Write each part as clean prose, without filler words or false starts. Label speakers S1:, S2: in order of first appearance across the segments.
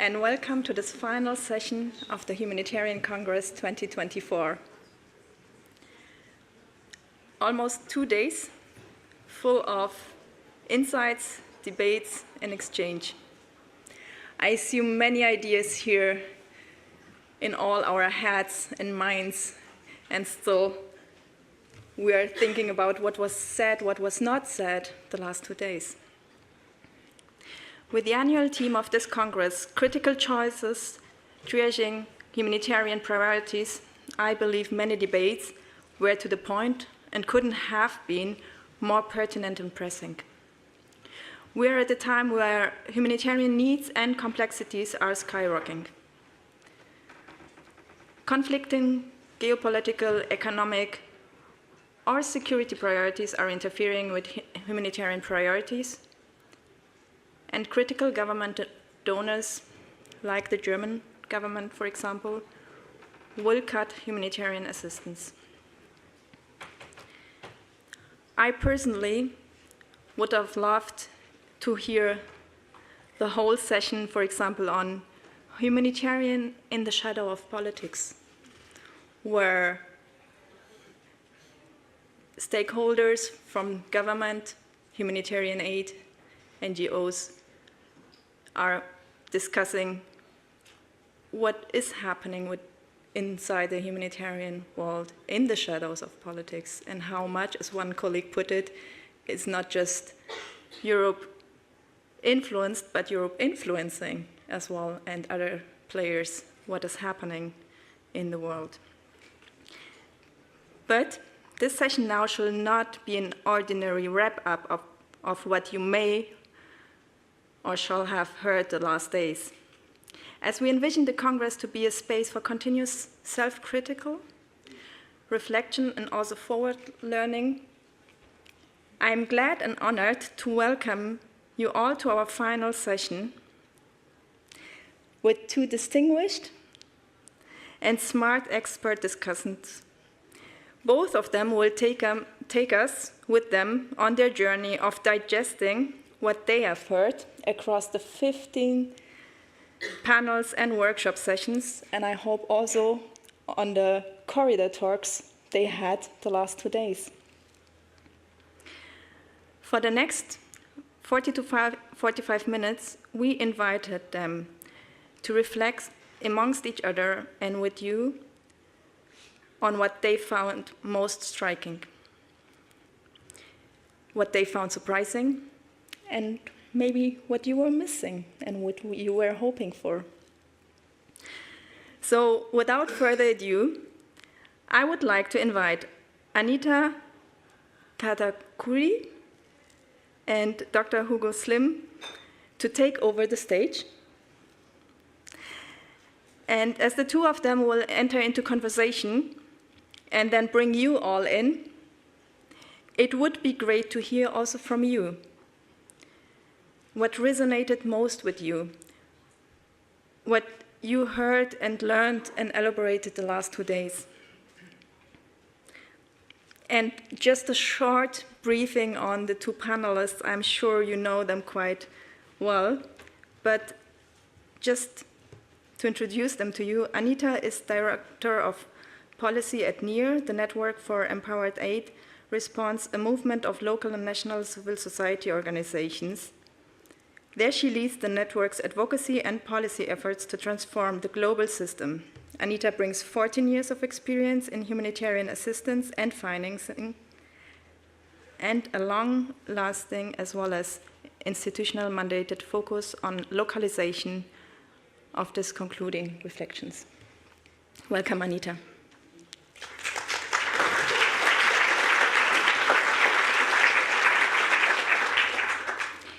S1: and welcome to this final session of the Humanitarian Congress 2024. Almost 2 days full of insights, debates, and exchange. I assume many ideas here in all our heads and minds, and still we are thinking about what was said, what was not said the last 2 days. With the annual theme of this Congress, critical choices, triaging humanitarian priorities, I believe many debates were to the point and couldn't have been more pertinent and pressing. We are at a time where humanitarian needs and complexities are skyrocketing. Conflicting geopolitical, economic, or security priorities are interfering with humanitarian priorities, and critical government donors, like the German government, for example, will cut humanitarian assistance. I personally would have loved to hear the whole session, for example, on humanitarian in the shadow of politics, where stakeholders from government, humanitarian aid, NGOs are discussing what is happening inside the humanitarian world in the shadows of politics, and how much, as one colleague put it, is not just Europe influenced, but Europe influencing as well, and other players, what is happening in the world. But this session now shall not be an ordinary wrap-up of what you may or shall have heard the last days. As we envision the Congress to be a space for continuous self-critical reflection and also forward learning, I am glad and honored to welcome you all to our final session with 2 distinguished and smart expert discussants. Both of them will take us with them on their journey of digesting what they have heard across the 15 panels and workshop sessions, and I hope also on the corridor talks they had the last 2 days. For the next 40 to 45 minutes, we invited them to reflect amongst each other and with you on what they found most striking, what they found surprising, and maybe what you were missing and what you were hoping for. So without further ado, I would like to invite Anita, Kattakuzhy, and Dr. Hugo Slim to take over the stage. And as the 2 of them will enter into conversation and then bring you all in, it would be great to hear also from you what resonated most with you, what you heard and learned and elaborated the last 2 days. And just a short briefing on the 2 panelists. I'm sure you know them quite well, but just to introduce them to you, Anita is Director of Policy at NEAR, the Network for Empowered Aid Response, a movement of local and national civil society organizations. There she leads the network's advocacy and policy efforts to transform the global system. Anita brings 14 years of experience in humanitarian assistance and financing, and a long-lasting as well as institutional mandated focus on localization of these concluding reflections. Welcome, Anita.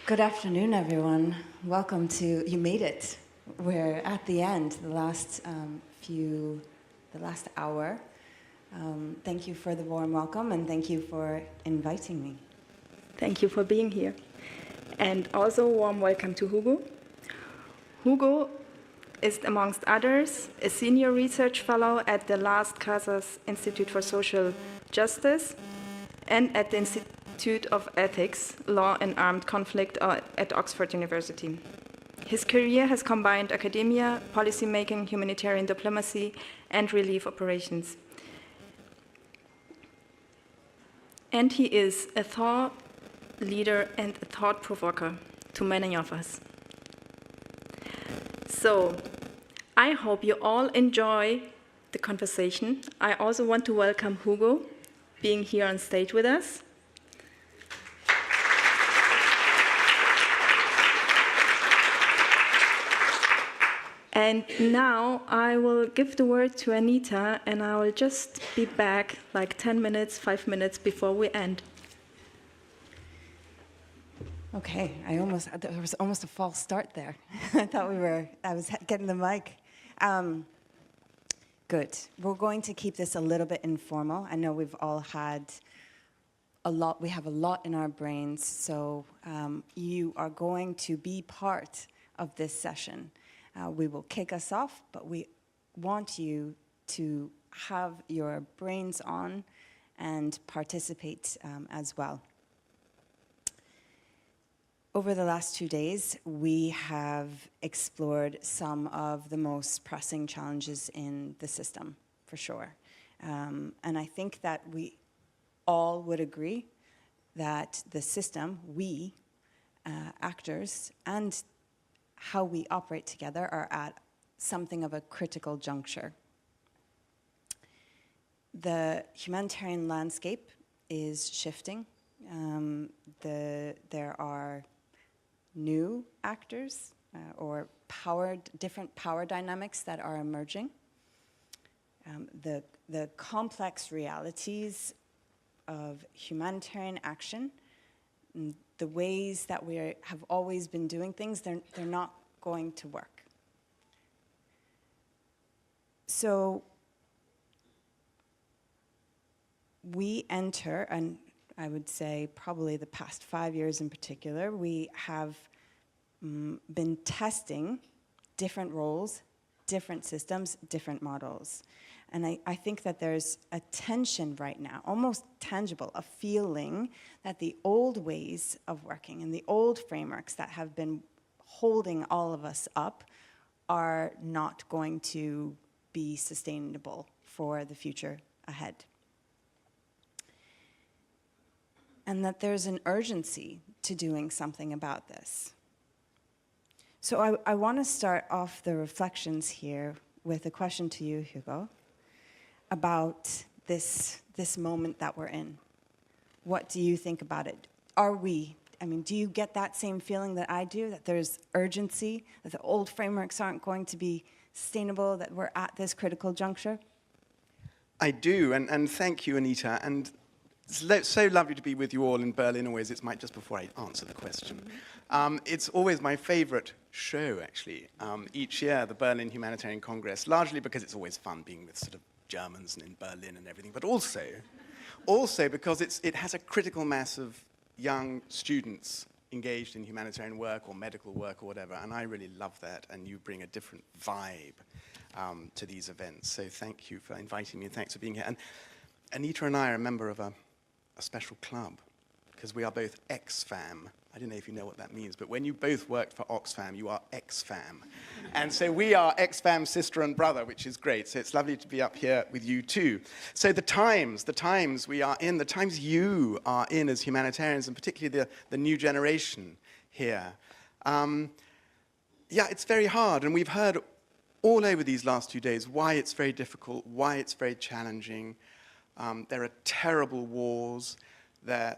S2: Good afternoon, everyone. Welcome to, you made it. We're at the end, the last hour. Thank you for the warm welcome, and thank you for inviting me.
S1: Thank you for being here. And also a warm welcome to Hugo. Hugo is, amongst others, a senior research fellow at the Las Casas Institute for Social Justice and at the Institute of Ethics, Law and Armed Conflict at Oxford University. His career has combined academia, policymaking, humanitarian diplomacy, and relief operations. And he is a thought leader and a thought provoker to many of us. So, I hope you all enjoy the conversation. I also want to welcome Hugo being here on stage with us. And now I will give the word to Anita, and I will just be back like 10 minutes, 5 minutes before we end.
S2: Okay, there was almost a false start there. I thought I was getting the mic. Good. We're going to keep this a little bit informal. I know we've all had we have a lot in our brains, so you are going to be part of this session. We will kick us off, but we want you to have your brains on and participate as well. Over the last 2 days, we have explored some of the most pressing challenges in the system, for sure. And I think that we all would agree that the system, we, actors, and how we operate together are at something of a critical juncture. The humanitarian landscape is shifting. There are new actors or different power dynamics that are emerging. The complex realities of humanitarian action, the ways that we have always been doing things, they're not going to work. So we enter, and I would say probably the past 5 years in particular, we have been testing different roles, different systems, different models. And I think that there's a tension right now, almost tangible, a feeling that the old ways of working and the old frameworks that have been holding all of us up are not going to be sustainable for the future ahead. And that there's an urgency to doing something about this. So I want to start off the reflections here with a question to you, Hugo, about this moment that we're in. What do you think about it? Do you get that same feeling that I do, that there's urgency, that the old frameworks aren't going to be sustainable, that we're at this critical juncture?
S3: I do, and thank you, Anita. And it's so lovely to be with you all in Berlin always. It's just before I answer the question. It's always my favorite show, actually, each year, the Berlin Humanitarian Congress, largely because it's always fun being with sort of Germans and in Berlin and everything, but also because it has a critical mass of young students engaged in humanitarian work or medical work or whatever, and I really love that, and you bring a different vibe to these events. So thank you for inviting me, and thanks for being here. And Anita and I are a member of a special club, because we are both ex-fam. I don't know if you know what that means, but when you both worked for Oxfam, you are ex-fam. And so we are ex-fam sister and brother, which is great. So it's lovely to be up here with you too. So the times we are in, the times you are in as humanitarians, and particularly the new generation here, it's very hard. And we've heard all over these last 2 days why it's very difficult, why it's very challenging. There are terrible wars. There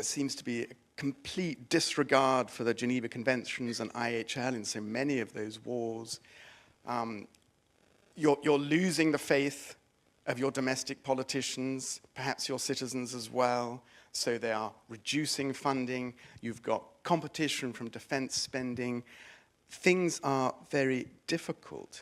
S3: seems to be a complete disregard for the Geneva Conventions and IHL in so many of those wars. You're losing the faith of your domestic politicians, perhaps your citizens as well, so they are reducing funding. You've got competition from defense spending. Things are very difficult.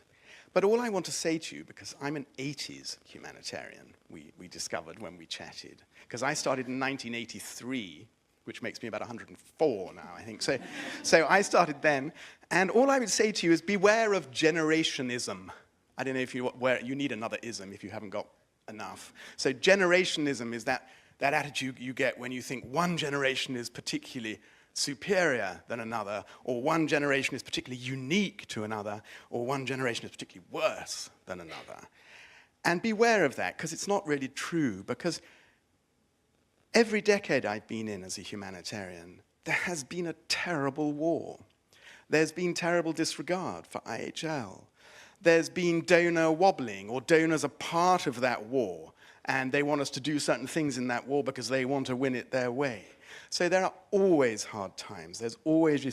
S3: But all I want to say to you, because I'm an 80s humanitarian, we discovered when we chatted, because I started in 1983, which makes me about 104 now, I think. So I started then, and all I would say to you is beware of generationism. I don't know if you need another ism if you haven't got enough. So generationism is that attitude you get when you think one generation is particularly superior than another, or one generation is particularly unique to another, or one generation is particularly worse than another. And beware of that, because it's not really true, because every decade I've been in as a humanitarian, there has been a terrible war. There's been terrible disregard for IHL. There's been donor wobbling, or donors are part of that war, and they want us to do certain things in that war because they want to win it their way. So there are always hard times. There's always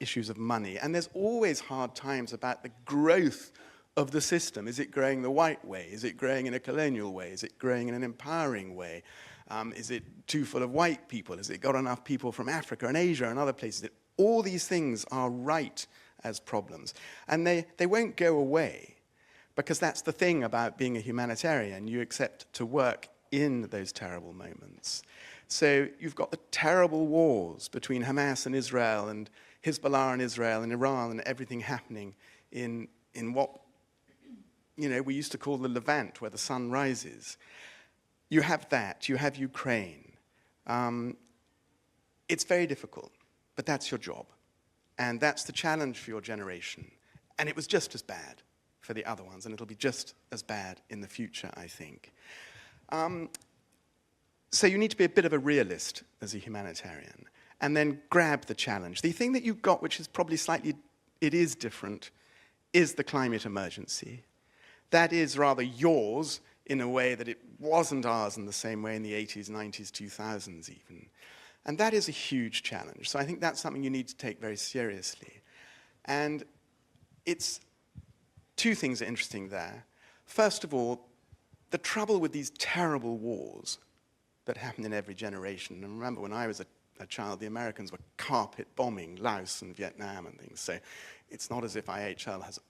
S3: issues of money, and there's always hard times about the growth of the system. Is it growing the white way? Is it growing in a colonial way? Is it growing in an empowering way? Is it too full of white people? Has it got enough people from Africa and Asia and other places? All these things are right as problems. And they won't go away, because that's the thing about being a humanitarian. You accept to work in those terrible moments. So you've got the terrible wars between Hamas and Israel, and Hezbollah and Israel and Iran, and everything happening in what we used to call the Levant, where the sun rises. You have that. You have Ukraine. It's very difficult, but that's your job. And that's the challenge for your generation. And it was just as bad for the other ones, and it'll be just as bad in the future, I think. So you need to be a bit of a realist as a humanitarian, and then grab the challenge. The thing that you've got, which is probably it is different, is the climate emergency. That is rather yours in a way that it wasn't ours in the same way in the 80s, 90s, 2000s even. And that is a huge challenge. So I think that's something you need to take very seriously. And it's two things are interesting there. First of all, the trouble with these terrible wars that happen in every generation. And remember, when I was a child, the Americans were carpet bombing Laos and Vietnam and things. So it's not as if IHL has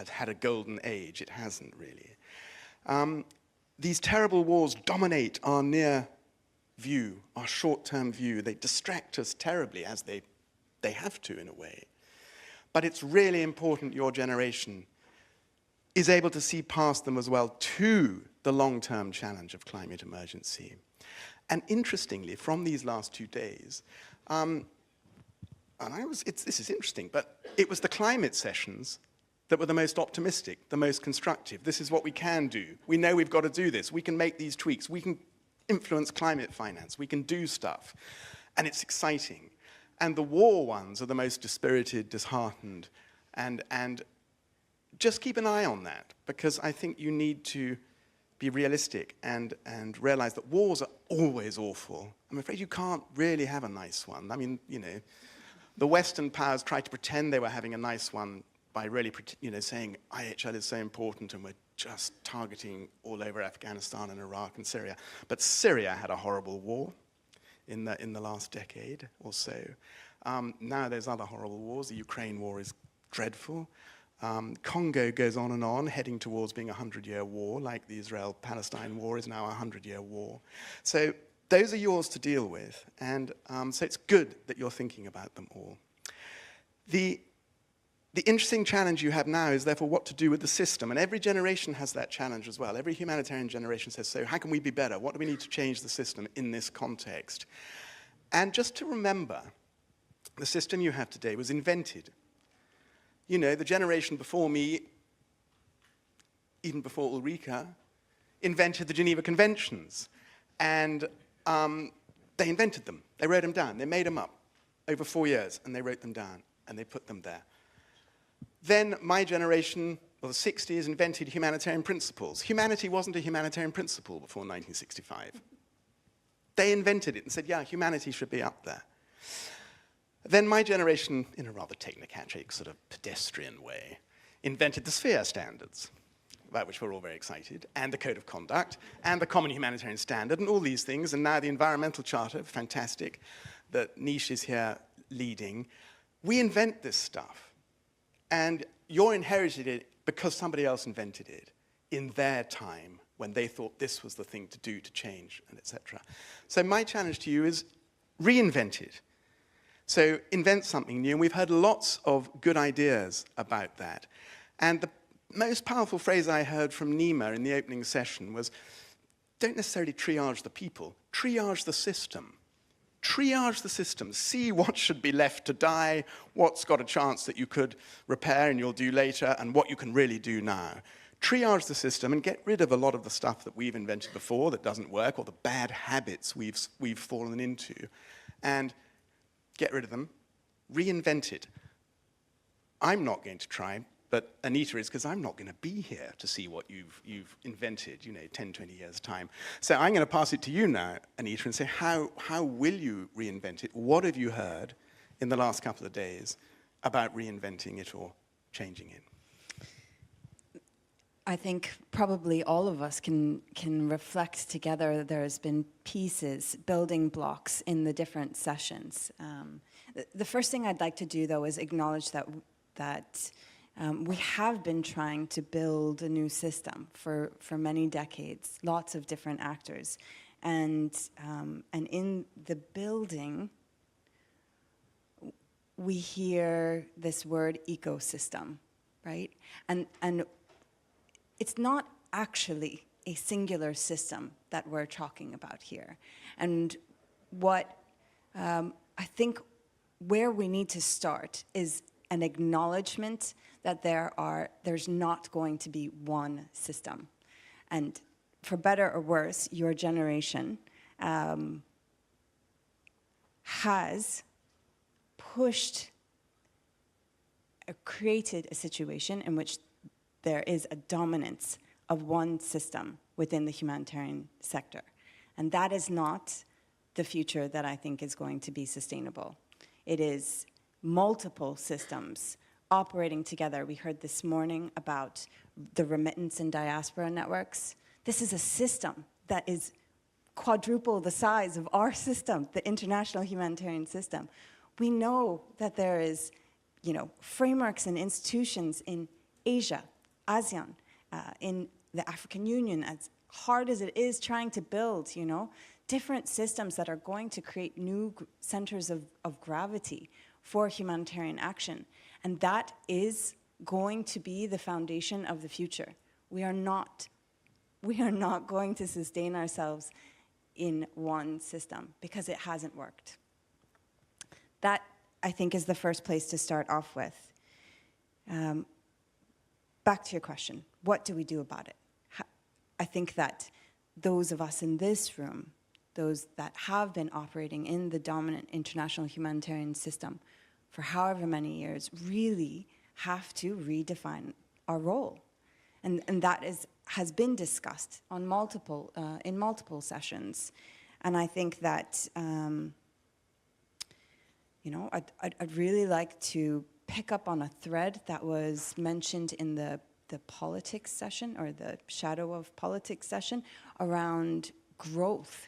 S3: had a golden age. It hasn't really. These terrible wars dominate our near view, our short-term view. They distract us terribly, as they have to in a way. But it's really important your generation is able to see past them as well to the long-term challenge of climate emergency. And interestingly, from these last 2 days, this is interesting, but it was the climate sessions that were the most optimistic, the most constructive. This is what we can do. We know we've got to do this. We can make these tweaks. We can influence climate finance. We can do stuff. And it's exciting. And the war ones are the most dispirited, disheartened. And just keep an eye on that, because I think you need to be realistic and realize that wars are always awful. I'm afraid you can't really have a nice one. I mean, the Western powers tried to pretend they were having a nice one by really, saying IHL is so important and we're just targeting all over Afghanistan and Iraq and Syria. But Syria had a horrible war in the last decade or so. Now there's other horrible wars. The Ukraine war is dreadful. Congo goes on, heading towards being a 100-year war, like the Israel-Palestine war is now a 100-year war. So those are yours to deal with, and so it's good that you're thinking about them all. The interesting challenge you have now is therefore what to do with the system, and every generation has that challenge as well. Every humanitarian generation says, so how can we be better? What do we need to change the system in this context? And just to remember, the system you have today was invented. The generation before me, even before Ulrika, invented the Geneva Conventions. And they invented them. They wrote them down. They made them up over 4 years, and they wrote them down, and they put them there. Then my generation, the 60s, invented humanitarian principles. Humanity wasn't a humanitarian principle before 1965. They invented it and said, yeah, humanity should be up there. Then my generation, in a rather technocratic, sort of pedestrian way, invented the sphere standards, about which we're all very excited, and the code of conduct, and the common humanitarian standard, and all these things, and now the environmental charter, fantastic, that Niche is here leading. We invent this stuff, and you're inherited it because somebody else invented it in their time, when they thought this was the thing to do to change, and etc. So my challenge to you is reinvent it. So invent something new, and we've heard lots of good ideas about that. And the most powerful phrase I heard from Nima in the opening session was, don't necessarily triage the people, triage the system. triage the systems, see what should be left to die, what's got a chance that you could repair and you'll do later, and what you can really do now. Triage the system and get rid of a lot of the stuff that we've invented before that doesn't work, or the bad habits we've fallen into, and get rid of them, reinvent it. I'm not going to try, but Anita is, because I'm not going to be here to see what you've invented, 10, 20 years' time. So I'm going to pass it to you now, Anita, and say, how will you reinvent it? What have you heard in the last couple of days about reinventing it or changing it?
S2: I think probably all of us can reflect together. There's been pieces, building blocks in the different sessions. The first thing I'd like to do, though, is acknowledge that we have been trying to build a new system for many decades, lots of different actors. And in the building, we hear this word ecosystem, right? And it's not actually a singular system that we're talking about here. And what I think where we need to start is an acknowledgement that there's not going to be one system. And for better or worse, your generation has created a situation in which there is a dominance of one system within the humanitarian sector. And that is not the future that I think is going to be sustainable. It is multiple systems operating together. We heard this morning about the remittance and diaspora networks. This is a system that is quadruple the size of our system, the international humanitarian system. We know that there is, frameworks and institutions in Asia, ASEAN, in the African Union, as hard as it is trying to build, different systems that are going to create new centers of gravity for humanitarian action. And that is going to be the foundation of the future. We are not going to sustain ourselves in one system because it hasn't worked. That, I think, is the first place to start off with. Back to your question, what do we do about it? I think that those of us in this room, those that have been operating in the dominant international humanitarian system for however many years, really have to redefine our role. And that has been discussed on in multiple sessions. And I think that, I'd really like to pick up on a thread that was mentioned in the politics session, or the shadow of politics session, around growth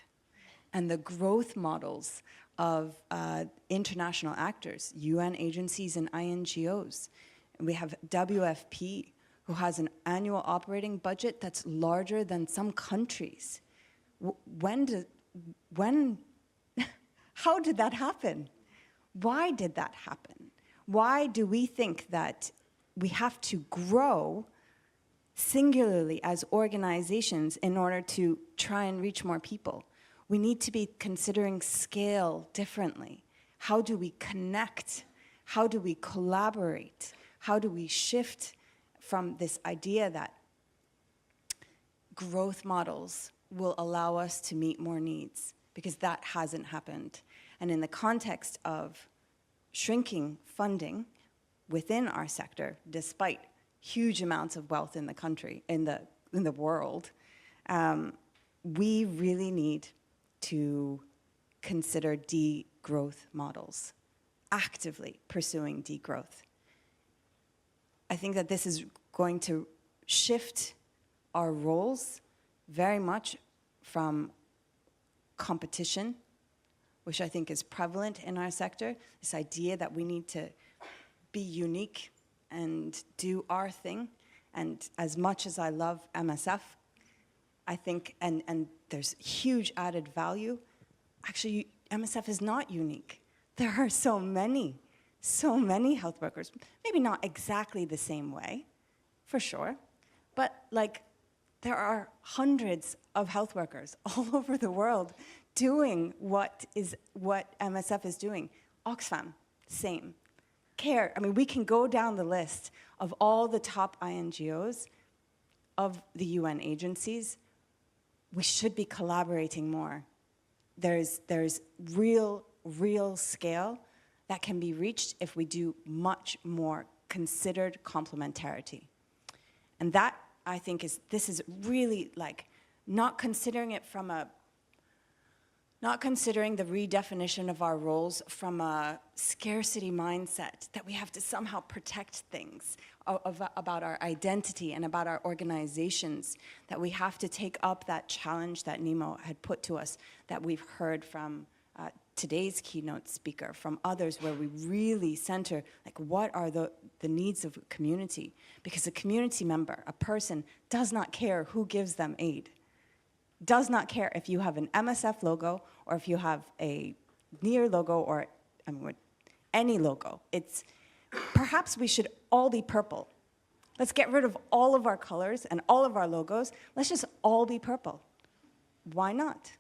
S2: and the growth models of international actors, UN agencies and INGOs. We have WFP, who has an annual operating budget that's larger than some countries. How did that happen? Why did that happen? Why do we think that we have to grow singularly as organizations in order to try and reach more people? We need to be considering scale differently. How do we connect? How do we collaborate? How do we shift from this idea that growth models will allow us to meet more needs? Because that hasn't happened. And in the context of shrinking funding within our sector, despite huge amounts of wealth in the country, in the world, we really need to consider degrowth models, actively pursuing degrowth. I think that this is going to shift our roles very much from competition, which I think is prevalent in our sector, this idea that we need to be unique and do our thing. And as much as I love MSF, I think, and there's huge added value, actually MSF is not unique. There are so many health workers, maybe not exactly the same way, for sure, but there are hundreds of health workers all over the world doing what MSF is doing. Oxfam, same. CARE, I mean, we can go down the list of all the top INGOs of the UN agencies. We should be collaborating more. There's real scale that can be reached if we do much more considered complementarity. And that, I think, this is really like not considering it from not considering the redefinition of our roles from a scarcity mindset, that we have to somehow protect things about our identity and about our organizations, that we have to take up that challenge that Nemo had put to us, that we've heard from today's keynote speaker, from others, where we really center, like, what are the needs of a community? Because a community member, a person, does not care who gives them aid. Does not care if you have an MSF logo or if you have a NEAR logo or any logo. Perhaps we should all be purple. Let's get rid of all of our colors and all of our logos. Let's just all be purple. Why not?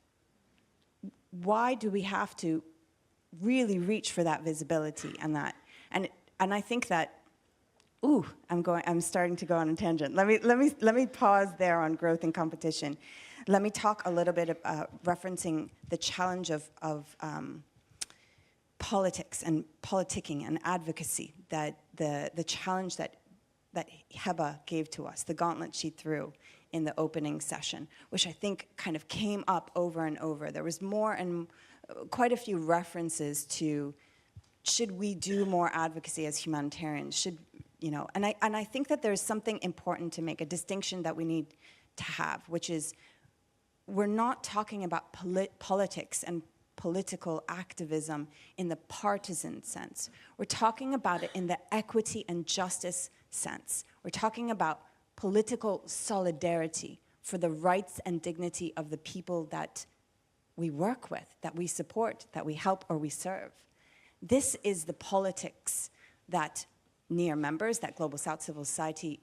S2: Why do we have to really reach for that visibility and that? And I think that, I'm starting to go on a tangent. Let me pause there on growth and competition. Let me talk a little bit about referencing the challenge of politics and politicking and advocacy, that the challenge that Heba gave to us, the gauntlet she threw in the opening session, which I think kind of came up over and over. There was more and quite a few references to, should we do more advocacy as humanitarians? And I think that there's something important to make, a distinction that we need to have, which is, we're not talking about politics and political activism in the partisan sense. We're talking about it in the equity and justice sense. We're talking about political solidarity for the rights and dignity of the people that we work with, that we support, that we help or we serve. This is the politics that NEAR members, that Global South civil society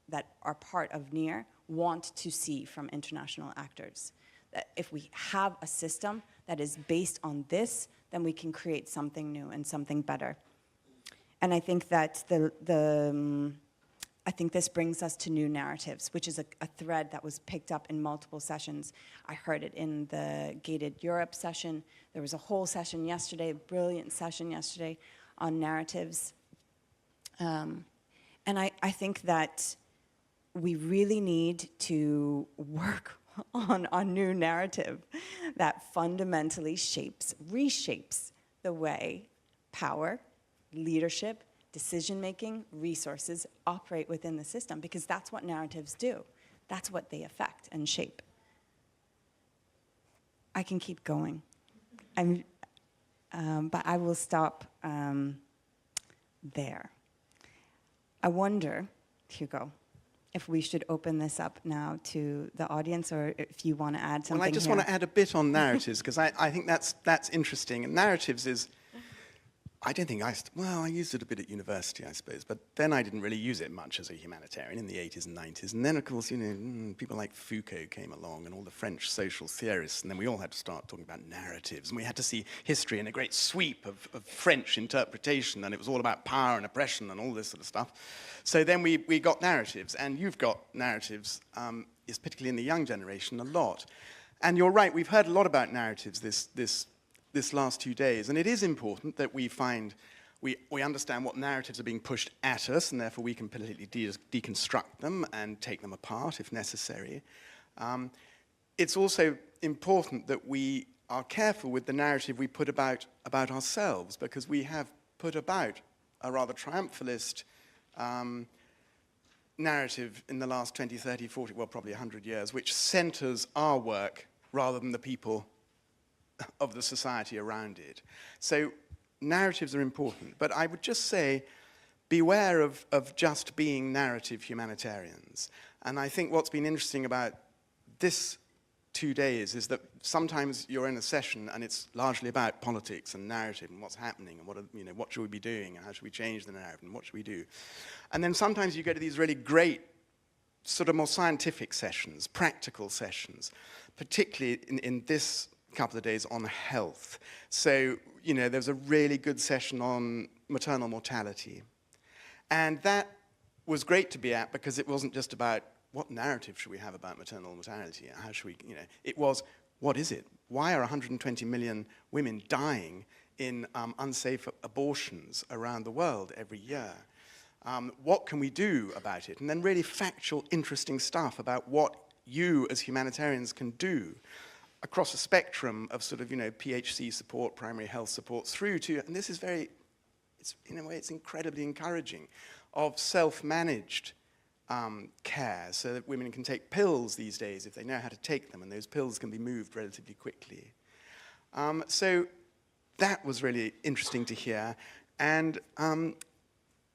S2: that are part of NEAR, want to see from international actors. That if we have a system that is based on this, then we can create something new and something better. And I think that I think this brings us to new narratives, which is a thread that was picked up in multiple sessions. I heard it in the Gated Europe session. There was a whole session yesterday, a brilliant session yesterday on narratives. And I think that we really need to work on a new narrative that fundamentally reshapes the way power, leadership, decision-making, resources operate within the system, because that's what narratives do. That's what they affect and shape. I can keep going, but I will stop there. I wonder, Hugo, if we should open this up now to the audience, or if you want to add something.
S3: Well, I just want to add a bit on narratives, because I think that's interesting. And narratives is, I don't think I used it a bit at university, I suppose, but then I didn't really use it much as a humanitarian in the 80s and 90s. And then, of course, people like Foucault came along and all the French social theorists, and then we all had to start talking about narratives. And we had to see history in a great sweep of French interpretation, and it was all about power and oppression and all this sort of stuff. So then we got narratives, and you've got narratives, is particularly in the young generation, a lot. And you're right, we've heard a lot about narratives this last 2 days, and it is important that we understand what narratives are being pushed at us, and therefore we can politically deconstruct them and take them apart if necessary. It's also important that we are careful with the narrative we put about ourselves, because we have put about a rather triumphalist narrative in the last 20, 30, 40, well, probably 100 years, which centers our work rather than the people of the society around it. So narratives are important, but I would just say, beware of just being narrative humanitarians. And I think what's been interesting about this 2 days is that sometimes you're in a session and it's largely about politics and narrative and what's happening and what should we be doing and how should we change the narrative and what should we do. And then sometimes you go to these really great sort of more scientific sessions, practical sessions, particularly in this couple of days on health. So, you know, there was a really good session on maternal mortality. And that was great to be at because it wasn't just about what narrative should we have about maternal mortality? How should we, you know, it was, what is it? Why are 120 million women dying in unsafe abortions around the world every year? What can we do about it? And then really factual, interesting stuff about what you as humanitarians can do across a spectrum of sort of, you know, PHC support, primary health support, through to, and this is very, it's, in a way, it's incredibly encouraging, of self-managed care, so that women can take pills these days if they know how to take them, and those pills can be moved relatively quickly. So that was really interesting to hear, and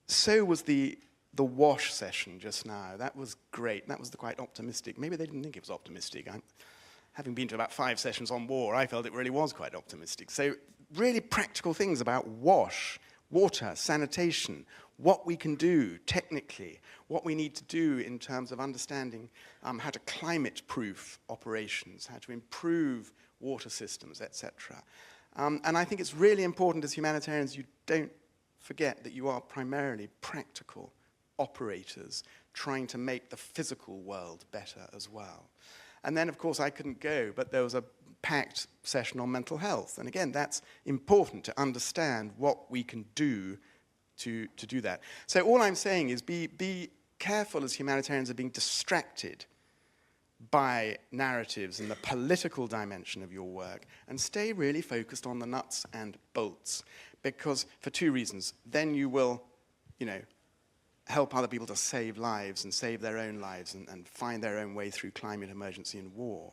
S3: so was the WASH session just now. That was great. That was quite optimistic. Maybe they didn't think it was optimistic. Having been to about 5 sessions on war, I felt it really was quite optimistic. So really practical things about WASH, water, sanitation, what we can do technically, what we need to do in terms of understanding how to climate-proof operations, how to improve water systems, etc. And I think it's really important as humanitarians you don't forget that you are primarily practical operators trying to make the physical world better as well. And then, of course, I couldn't go, but there was a packed session on mental health. And again, that's important to understand what we can do to do that. So all I'm saying is be careful as humanitarians of being distracted by narratives and the political dimension of your work, and stay really focused on the nuts and bolts. Because for 2 reasons. Then you will, you know, help other people to save lives and save their own lives and find their own way through climate emergency and war.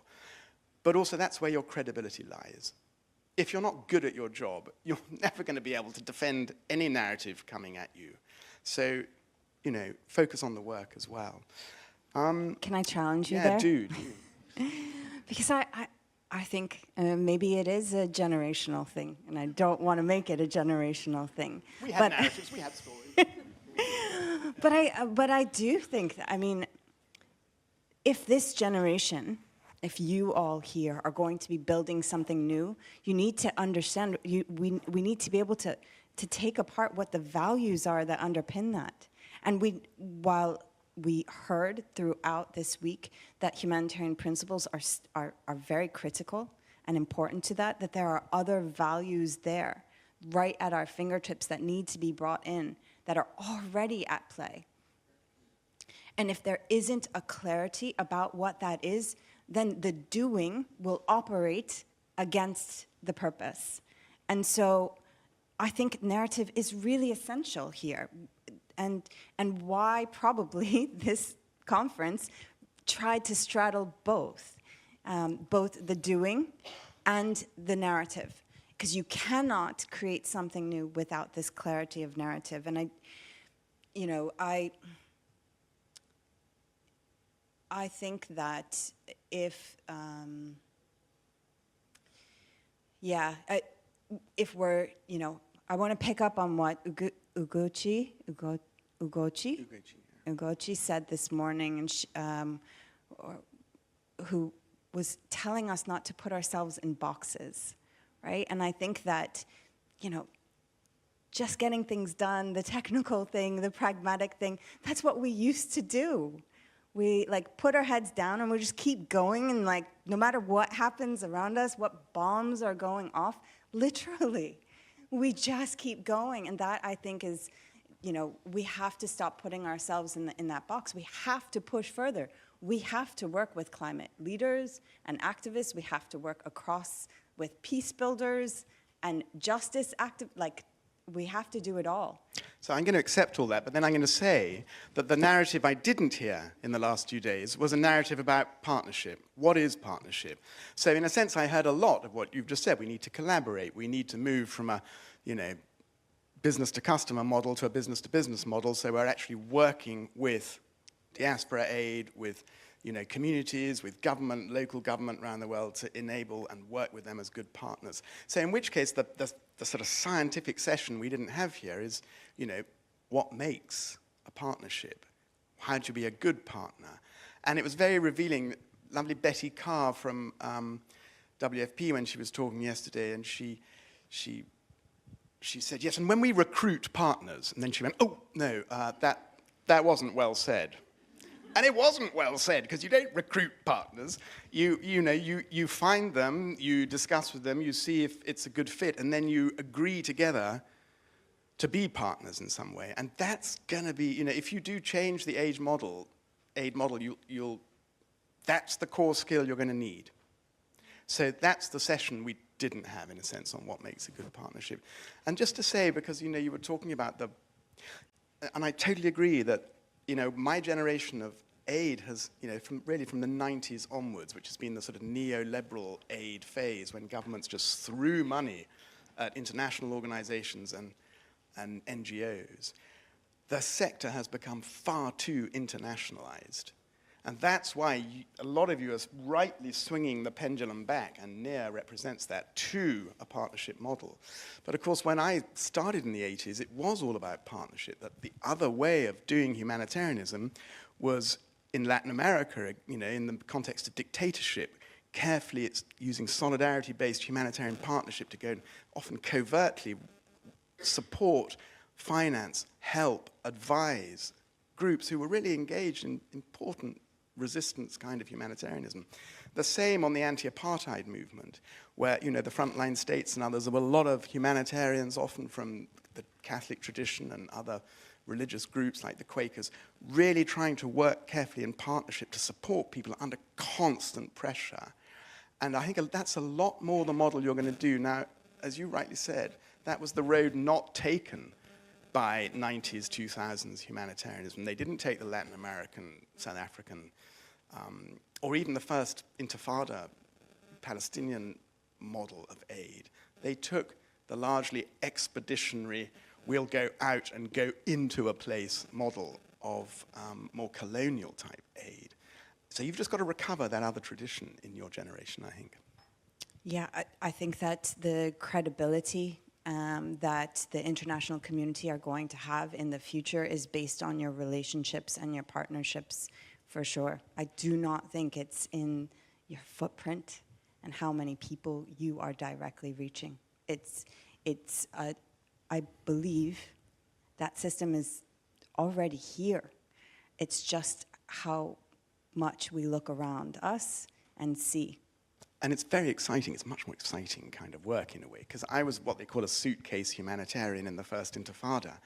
S3: But also that's where your credibility lies. If you're not good at your job, you're never going to be able to defend any narrative coming at you. So, you know, focus on the work as well.
S2: Can I challenge you
S3: yeah,
S2: there?
S3: do.
S2: Because I think maybe it is a generational thing, and I don't want to make it a generational thing.
S3: We have narratives, we have stories.
S2: But I do think that, I mean, if this generation, if you all here are going to be building something new, you need to understand, we need to be able to take apart what the values are that underpin that. And while we heard throughout this week that humanitarian principles are very critical and important to that there are other values there right at our fingertips that need to be brought in, that are already at play. And if there isn't a clarity about what that is, then the doing will operate against the purpose. And so I think narrative is really essential here. And why probably this conference tried to straddle both the doing and the narrative. Because you cannot create something new without this clarity of narrative. And I think that if we're, you know, I want to pick up on what Ugochi said this morning, and who was telling us not to put ourselves in boxes, right? And I think that, you know, just getting things done, the technical thing, the pragmatic thing, that's what we used to do. We like put our heads down and we just keep going, and like no matter what happens around us, what bombs are going off, literally, we just keep going. And that, I think, is, you know, we have to stop putting ourselves in that box. We have to push further. We have to work with climate leaders and activists. We have to work across with peace builders and justice like we have to do it all.
S3: So I'm going to accept all that, but then I'm going to say that the narrative I didn't hear in the last few days was a narrative about partnership. What is partnership? So in a sense, I heard a lot of what you've just said. We need to collaborate. We need to move from a, you know, business-to-customer model to a business-to-business model, so we're actually working with diaspora aid, with, you know, communities, with government, local government around the world to enable and work with them as good partners. So in which case, the sort of scientific session we didn't have here is, you know, what makes a partnership? How do you be a good partner? And it was very revealing. Lovely Betty Carr from WFP when she was talking yesterday, and she said, yes, and when we recruit partners, and then she went, oh, no, that wasn't well said. And it wasn't well said, because you don't recruit partners. You find them, you discuss with them, you see if it's a good fit, and then you agree together to be partners in some way. And that's going to be, if you do change the aid model, that's the core skill you're going to need. So that's the session we didn't have, in a sense, on what makes a good partnership. And just to say, because, you were talking about and I totally agree that, my generation of aid has, from the 90s onwards, which has been the sort of neoliberal aid phase when governments just threw money at international organizations and NGOs, the sector has become far too internationalized. And that's why a lot of you are rightly swinging the pendulum back, and NEAR represents that, to a partnership model. But of course, when I started in the 80s, it was all about partnership, that the other way of doing humanitarianism was in Latin America, in the context of dictatorship. Carefully, it's using solidarity-based humanitarian partnership to go and often covertly support, finance, help, advise groups who were really engaged in important resistance kind of humanitarianism. The same on the anti-apartheid movement, where, the frontline states and others, there were a lot of humanitarians, often from the Catholic tradition and other religious groups like the Quakers, really trying to work carefully in partnership to support people under constant pressure. And I think that's a lot more the model you're going to do. Now, as you rightly said, that was the road not taken by 90s, 2000s humanitarianism. They didn't take the Latin American, South African, or even the first Intifada Palestinian model of aid. They took the largely expeditionary, we'll go out and go into a place model of more colonial type aid. So you've just got to recover that other tradition in your generation, I think.
S2: Yeah, I think that the credibility that the international community are going to have in the future is based on your relationships and your partnerships, for sure. I do not think it's in your footprint and how many people you are directly reaching. I believe that system is already here. It's just how much we look around us and see.
S3: And it's very exciting. It's much more exciting kind of work in a way, because I was what they call a suitcase humanitarian in the first Intifada.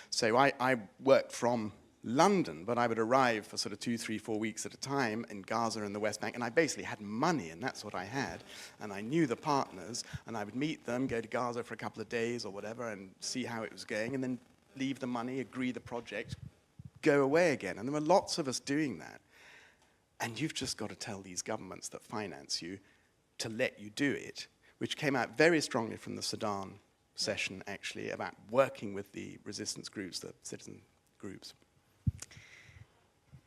S3: So I worked from London, but I would arrive for sort of 2, 3, 4 weeks at a time in Gaza and the West Bank, and I basically had money, and that's what I had. And I knew the partners, and I would meet them, go to Gaza for a couple of days or whatever, and see how it was going, and then leave the money, agree the project, go away again. And there were lots of us doing that. And you've just got to tell these governments that finance you to let you do it, which came out very strongly from the Sudan session, actually, about working with the resistance groups, the citizen groups.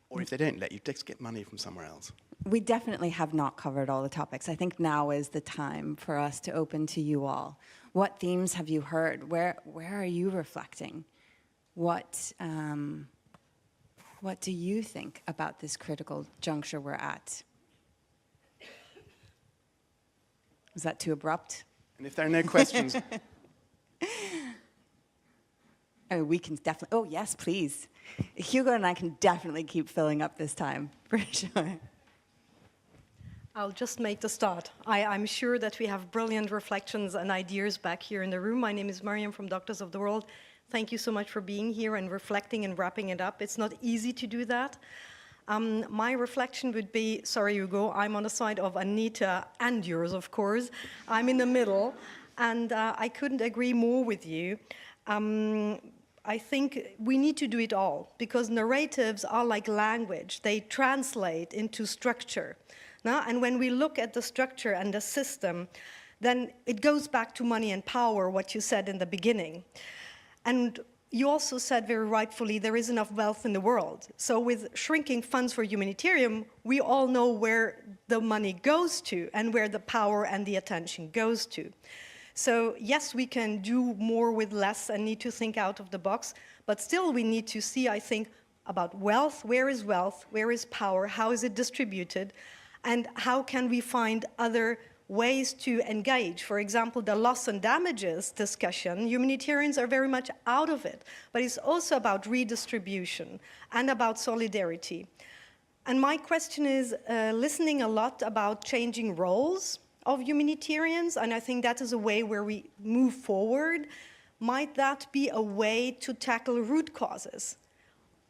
S3: Or if they don't let you, just get money from somewhere else.
S2: We definitely have not covered all the topics. I think now is the time for us to open to you all. What themes have you heard? Where are you reflecting? What do you think about this critical juncture we're at? Was that too abrupt?
S3: And if there are no questions...
S2: I mean, we can definitely... Oh, yes, please. Hugo and I can definitely keep filling up this time, for sure.
S4: I'll just make the start. I'm sure that we have brilliant reflections and ideas back here in the room. My name is Mariam from Doctors of the World. Thank you so much for being here and reflecting and wrapping it up. It's not easy to do that. My reflection would be, sorry, Hugo, I'm on the side of Anita and yours, of course. I'm in the middle, and I couldn't agree more with you. I think we need to do it all, because narratives are like language. They translate into structure. And when we look at the structure and the system, then it goes back to money and power, what you said in the beginning. And you also said very rightfully, there is enough wealth in the world. So with shrinking funds for humanitarian, we all know where the money goes to and where the power and the attention goes to. So yes, we can do more with less and need to think out of the box, but still we need to see, I think, about wealth. Where is power? How is it distributed? And how can we find other ways to engage. For example, the loss and damages discussion, humanitarians are very much out of it, but it's also about redistribution and about solidarity. And my question is, listening a lot about changing roles of humanitarians, and I think that is a way where we move forward. Might that be a way to tackle root causes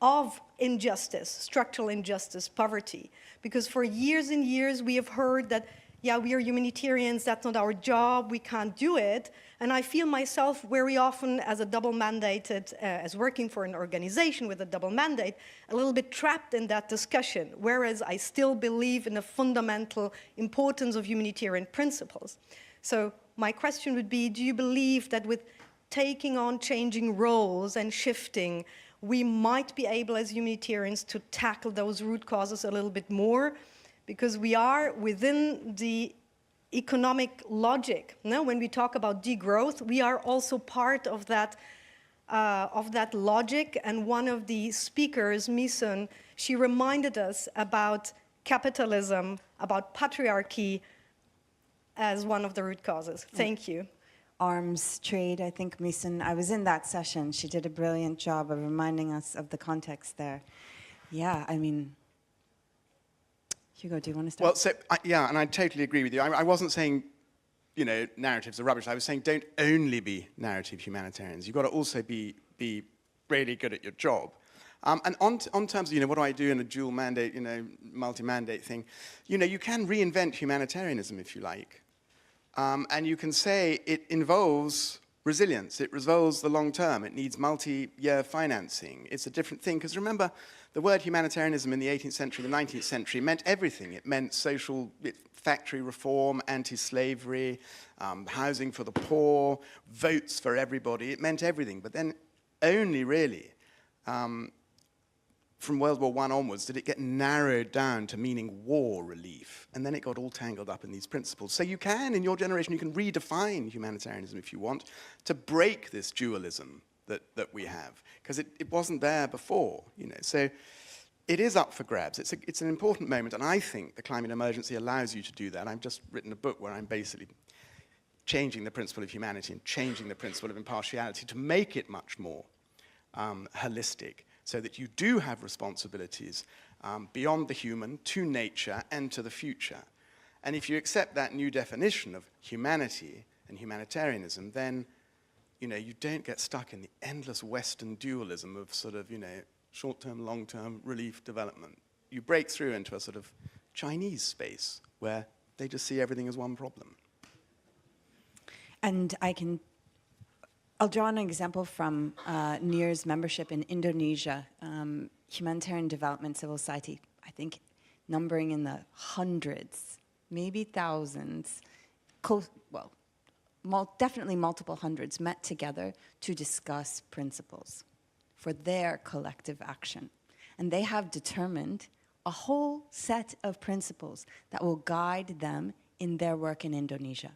S4: of injustice, structural injustice, poverty? Because for years and years we have heard that, yeah, we are humanitarians, that's not our job, we can't do it. And I feel myself very often as a double mandated, as working for an organization with a double mandate, a little bit trapped in that discussion, whereas I still believe in the fundamental importance of humanitarian principles. So my question would be, do you believe that with taking on changing roles and shifting, we might be able as humanitarians to tackle those root causes a little bit more? Because we are within the economic logic. No? When we talk about degrowth, we are also part of that logic. And one of the speakers, Misun, she reminded us about capitalism, about patriarchy as one of the root causes. Thank you.
S2: Arms trade, I think, Misun. I was in that session. She did a brilliant job of reminding us of the context there. Yeah, I mean, Hugo, do you want to start?
S3: Well, so, yeah, and I totally agree with you. I wasn't saying, narratives are rubbish. I was saying don't only be narrative humanitarians. You've got to also be really good at your job. And on terms of, what do I do in a dual mandate, multi-mandate thing, you can reinvent humanitarianism if you like. And you can say it involves resilience. It involves the long term. It needs multi-year financing. It's a different thing. Because remember, the word humanitarianism in the 18th century, the 19th century, meant everything. It meant social factory reform, anti-slavery, housing for the poor, votes for everybody. It meant everything. But then only really from World War I onwards did it get narrowed down to meaning war relief. And then it got all tangled up in these principles. So you can, in your generation, you can redefine humanitarianism if you want, to break this dualism that we have, because it wasn't there before, So it is up for grabs. It's an important moment, and I think the climate emergency allows you to do that. I've just written a book where I'm basically changing the principle of humanity and changing the principle of impartiality to make it much more holistic, so that you do have responsibilities beyond the human, to nature, and to the future. And if you accept that new definition of humanity and humanitarianism, then you don't get stuck in the endless Western dualism of sort of, short-term, long-term relief development. You break through into a sort of Chinese space where they just see everything as one problem.
S2: And I'll draw an example from NIR's membership in Indonesia, Humanitarian Development Civil Society, I think numbering in the hundreds, maybe thousands, definitely multiple hundreds, met together to discuss principles for their collective action. And they have determined a whole set of principles that will guide them in their work in Indonesia.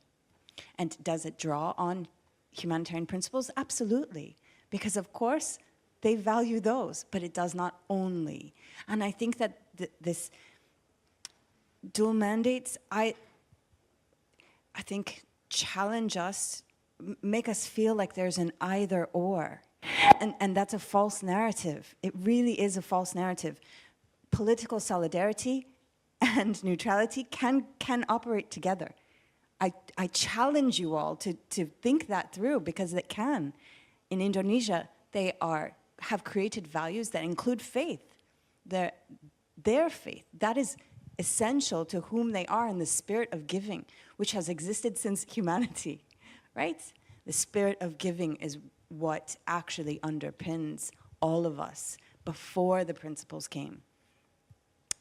S2: And does it draw on humanitarian principles? Absolutely. Because, of course, they value those, but it does not only. And I think that this dual mandates, I think, challenge us, make us feel like there's an either or. And that's a false narrative. It really is a false narrative. Political solidarity and neutrality can operate together. I challenge you all to think that through, because it can. In Indonesia, they have created values that include faith. Their faith, that is essential to whom they are, in the spirit of giving, which has existed since humanity, right? The spirit of giving is what actually underpins all of us before the principles came.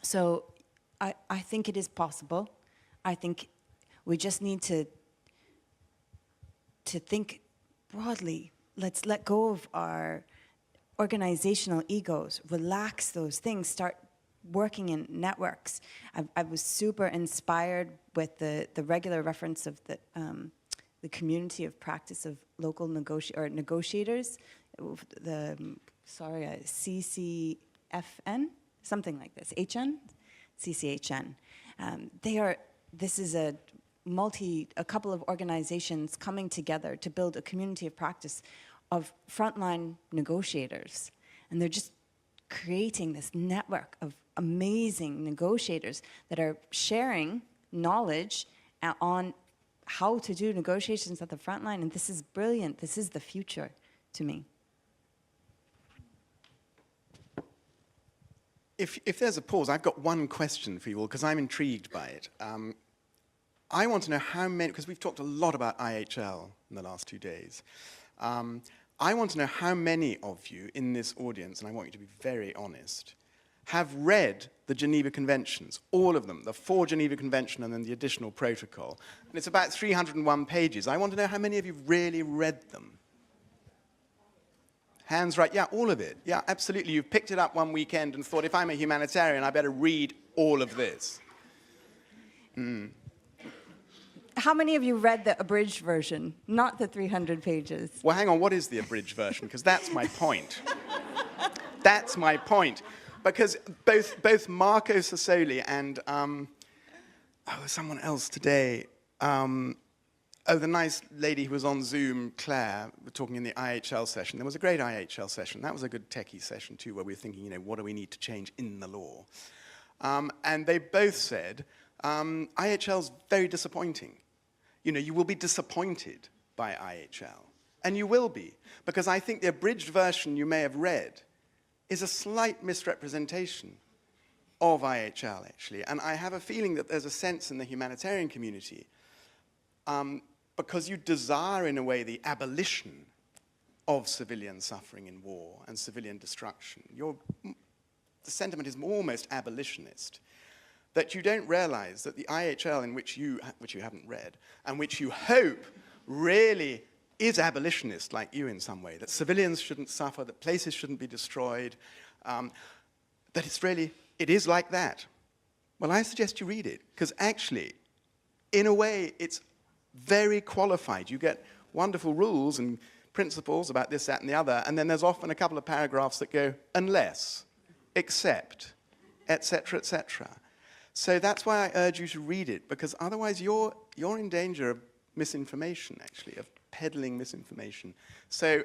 S2: So I think it is possible. I think we just need to think broadly. Let's let go of our organizational egos, relax those things, start working in networks. I was super inspired with the regular reference of the community of practice of local negotiators, CCFN, something like this, CCHN. This is a a couple of organizations coming together to build a community of practice of frontline negotiators. And they're just creating this network of amazing negotiators that are sharing knowledge on how to do negotiations at the front line. And this is brilliant. This is the future to me.
S3: If there's a pause, I've got one question for you all, because I'm intrigued by it. I want to know how many, because we've talked a lot about IHL in the last 2 days. I want to know how many of you in this audience, and I want you to be very honest, have read the Geneva Conventions, all of them, the 4 Geneva Convention and then the additional protocol. And it's about 301 pages. I want to know how many of you have really read them. Hands right, yeah, all of it. Yeah, absolutely. You've picked it up one weekend and thought, if I'm a humanitarian, I better read all of this.
S2: How many of you read the abridged version, not the 300 pages?
S3: Well, hang on, what is the abridged version? Because that's my point. That's my point. Because both Marco Sassoli and someone else today, the nice lady who was on Zoom, Claire, were talking in the IHL session. There was a great IHL session. That was a good techie session too, where we were thinking, what do we need to change in the law? And they both said, IHL's very disappointing. You will be disappointed by IHL. And you will be, because I think the abridged version you may have read is a slight misrepresentation of IHL, actually. And I have a feeling that there's a sense in the humanitarian community, because you desire, in a way, the abolition of civilian suffering in war and civilian destruction. The sentiment is almost abolitionist, that you don't realize that the IHL in which you haven't read, and which you hope really is abolitionist like you in some way, that civilians shouldn't suffer, that places shouldn't be destroyed, that it is like that. Well, I suggest you read it, because actually, in a way, it's very qualified. You get wonderful rules and principles about this, that, and the other, and then there's often a couple of paragraphs that go, unless, except, etc., etc. So that's why I urge you to read it, because otherwise you're in danger of misinformation, actually, of peddling misinformation. So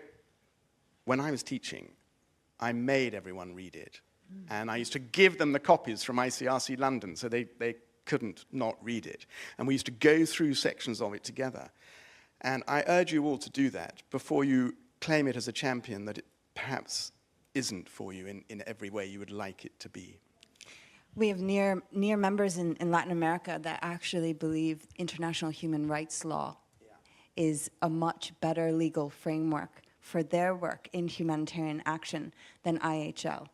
S3: when I was teaching, I made everyone read it. And I used to give them the copies from ICRC London, so they couldn't not read it. And we used to go through sections of it together. And I urge you all to do that before you claim it as a champion that it perhaps isn't for you in every way you would like it to be.
S2: We have near members in Latin America that actually believe international human rights law is a much better legal framework for their work in humanitarian action than IHL.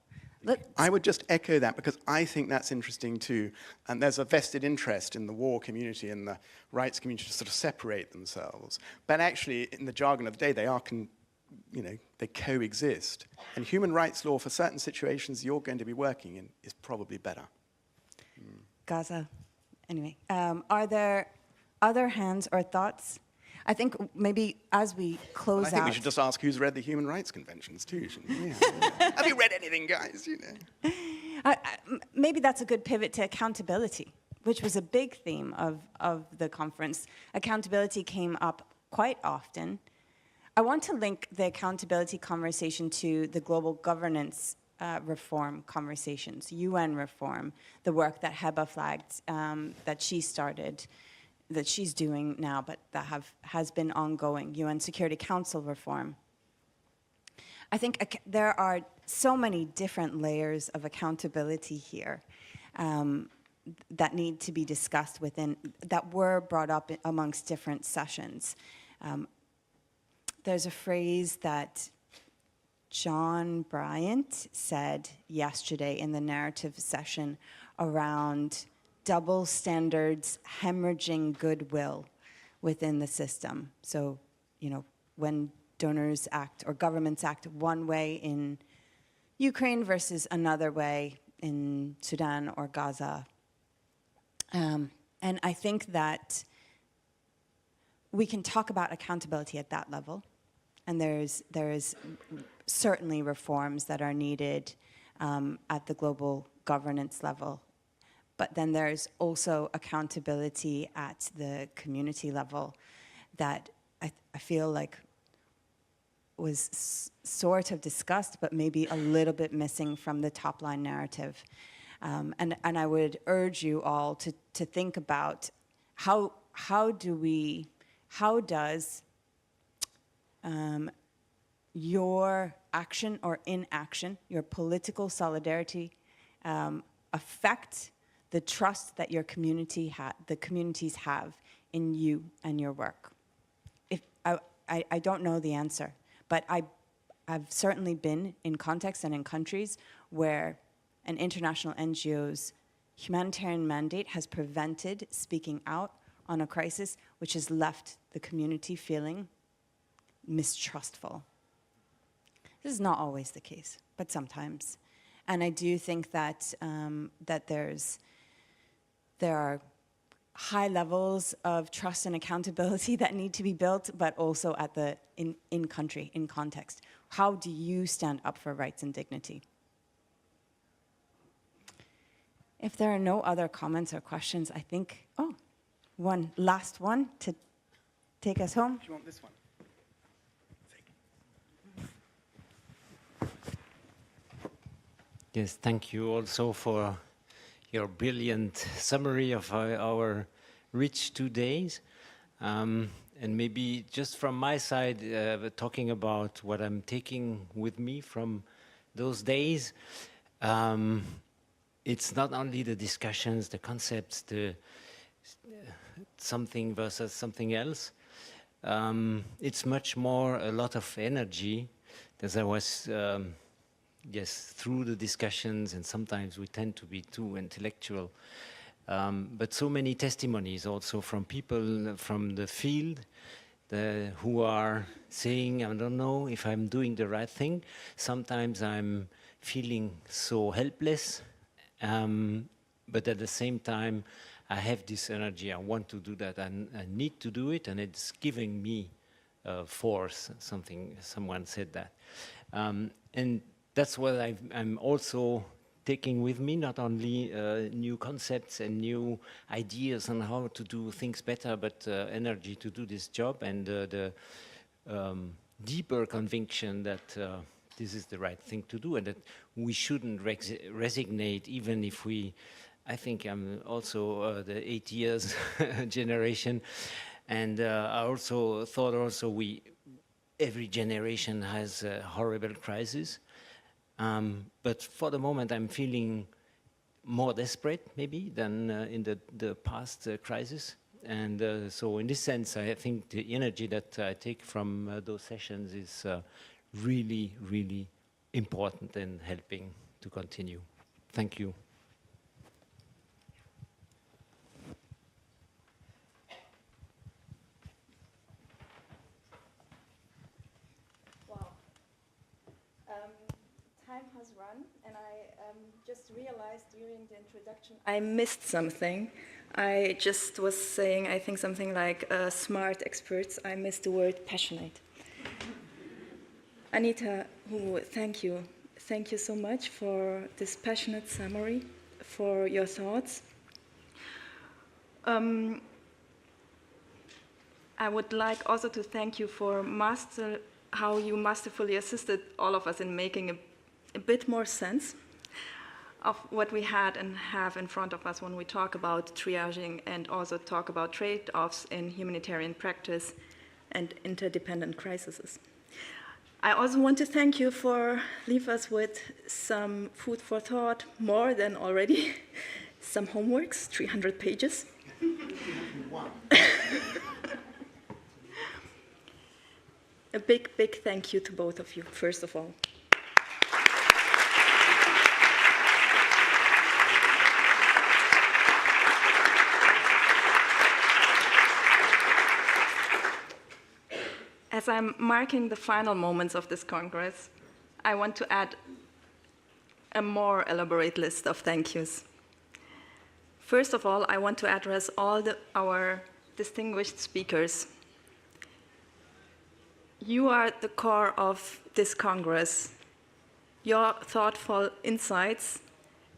S3: I would just echo that, because I think that's interesting too. And there's a vested interest in the war community and the rights community to sort of separate themselves. But actually, in the jargon of the day, they coexist. And human rights law for certain situations you're going to be working in is probably better.
S2: Gaza. Anyway, are there other hands or thoughts? I think maybe as we close out...
S3: I think we should just ask who's read the Human Rights Conventions too, shouldn't we? Yeah. Have you read anything, guys?
S2: Maybe that's a good pivot to accountability, which was a big theme of the conference. Accountability came up quite often. I want to link the accountability conversation to the global governance reform conversations, UN reform, the work that Heba flagged, that she started, that she's doing now, but that has been ongoing, UN Security Council reform. I think there are so many different layers of accountability here that need to be discussed within, that were brought up amongst different sessions. There's a phrase that John Bryant said yesterday in the narrative session around double standards hemorrhaging goodwill within the system. So, when donors act or governments act one way in Ukraine versus another way in Sudan or Gaza. And I think that we can talk about accountability at that level. And there's certainly reforms that are needed at the global governance level. but then there's also accountability at the community level that I feel like was sort of discussed, but maybe a little bit missing from the top line narrative. And I would urge you all to think about how does your action or inaction, your political solidarity, affect the trust that your community the communities have in you and your work? If I don't know the answer, but I've certainly been in contexts and in countries where an international NGO's humanitarian mandate has prevented speaking out on a crisis, which has left the community feeling mistrustful. This is not always the case, but sometimes. And I do think that that there are high levels of trust and accountability that need to be built, but also at the in country, in context. How do you stand up for rights and dignity? If there are no other comments or questions, I think, one last one to take us home.
S3: Do you want this one?
S5: Yes, thank you also for your brilliant summary of our rich 2 days. And maybe just from my side, talking about what I'm taking with me from those days, it's not only the discussions, the concepts, the something versus something else. It's much more a lot of energy, as I was, through the discussions, and sometimes we tend to be too intellectual. But so many testimonies also from people from the field who are saying, I don't know if I'm doing the right thing. Sometimes I'm feeling so helpless, but at the same time, I have this energy. I want to do that, and I need to do it, and it's giving me force. Someone said that, and that's what I'm also taking with me. Not only new concepts and new ideas on how to do things better, but energy to do this job, and the deeper conviction that this is the right thing to do, and that we shouldn't resignate, even if we. I think I'm also the 8 years generation, and I also thought every generation has a horrible crisis, but for the moment I'm feeling more desperate maybe than in the past crisis, and so in this sense I think the energy that I take from those sessions is really, really important and helping to continue. Thank you.
S1: Time has run, and I just realized during the introduction I missed something. I just was saying, I think something like smart experts. I missed the word passionate. Anita, thank you. Thank you so much for this passionate summary, for your thoughts. I would like also to thank you for how you masterfully assisted all of us in making a bit more sense of what we had and have in front of us when we talk about triaging and also talk about trade-offs in humanitarian practice and interdependent crises. I also want to thank you for leaving us with some food for thought, more than already, some homeworks, 300 pages. A big, big thank you to both of you, first of all. As I'm marking the final moments of this Congress, I want to add a more elaborate list of thank yous. First of all, I want to address all our distinguished speakers. You are the core of this Congress. Your thoughtful insights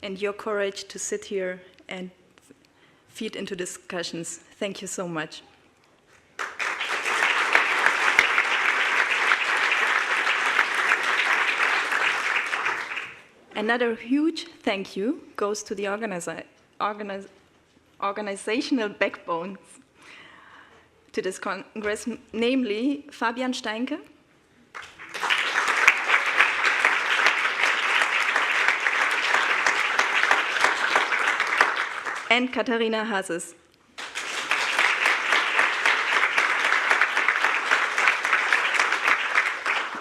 S1: and your courage to sit here and feed into discussions. Thank you so much. Another huge thank you goes to the organizational backbones to this Congress, namely Fabian Steinke, and Katharina Hasses.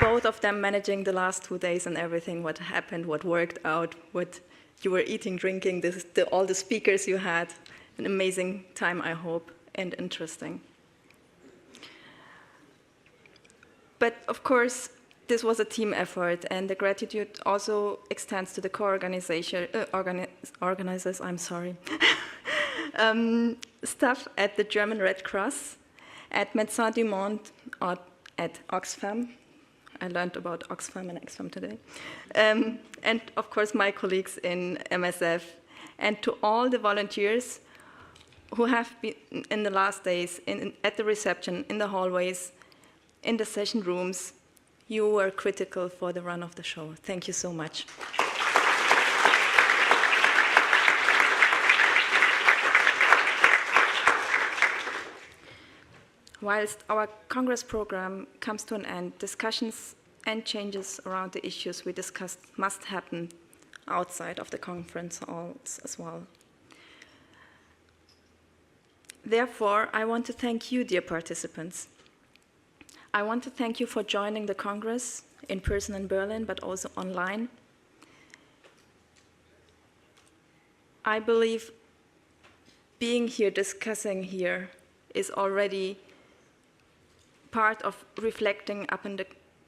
S1: Both of them managing the last 2 days and everything, what happened, what worked out, what you were eating, drinking, all the speakers you had. An amazing time, I hope, and interesting. But of course, this was a team effort, and the gratitude also extends to the organizers, I'm sorry, staff at the German Red Cross, at Médecins du Monde, or at Oxfam. I learned about Oxfam and Oxfam today. And of course, my colleagues in MSF, and to all the volunteers who have been in the last days, at the reception, in the hallways, in the session rooms. You were critical for the run of the show. Thank you so much. Whilst our Congress program comes to an end, discussions and changes around the issues we discussed must happen outside of the conference halls as well. Therefore, I want to thank you, dear participants. I want to thank you for joining the Congress in person in Berlin, but also online. I believe being here, discussing here, is already part of reflecting upon the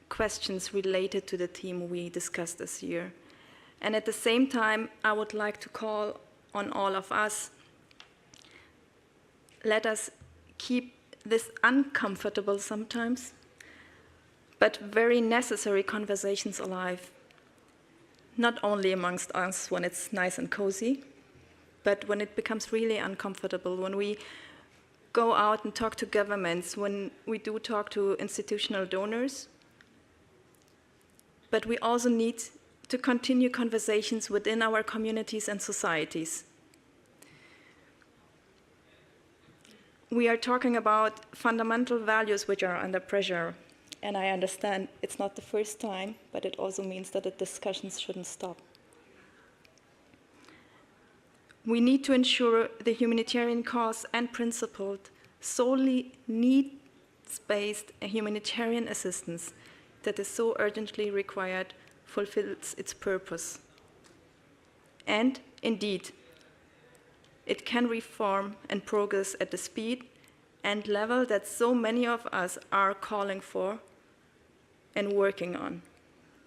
S1: questions related to the theme we discussed this year. And at the same time, I would like to call on all of us, let us keep this uncomfortable sometimes, but very necessary conversations alive, not only amongst us when it's nice and cozy, but when it becomes really uncomfortable, when we go out and talk to governments, when we do talk to institutional donors. But we also need to continue conversations within our communities and societies. We are talking about fundamental values which are under pressure, and I understand it's not the first time, but it also means that the discussions shouldn't stop. We need to ensure the humanitarian cause and principled, solely needs-based humanitarian assistance that is so urgently required fulfills its purpose. And indeed, it can reform and progress at the speed and level that so many of us are calling for and working on.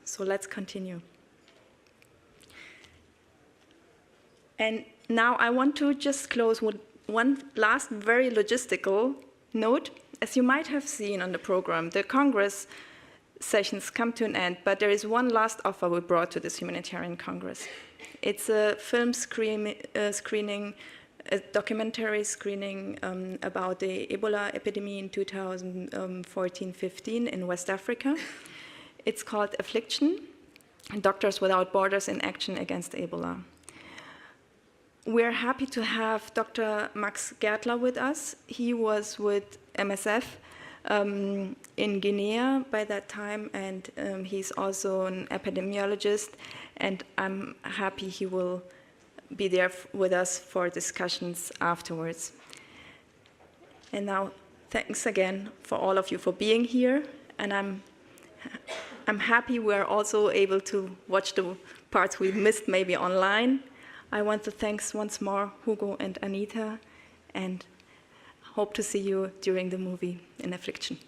S1: So let's continue. And now I want to just close with one last very logistical note. As you might have seen on the program, the Congress sessions come to an end, but there is one last offer we brought to this Humanitarian Congress. It's a film screening, a documentary screening about the Ebola epidemic in 2014-15 in West Africa. It's called Affliction, Doctors Without Borders in Action Against Ebola. We're happy to have Dr. Max Gertler with us. He was with MSF in Guinea by that time, and he's also an epidemiologist, and I'm happy he will be there with us for discussions afterwards. And now, thanks again for all of you for being here, and I'm happy we're also able to watch the parts we missed maybe online. I want to thank once more Hugo and Anita, and hope to see you during the movie in Affliction.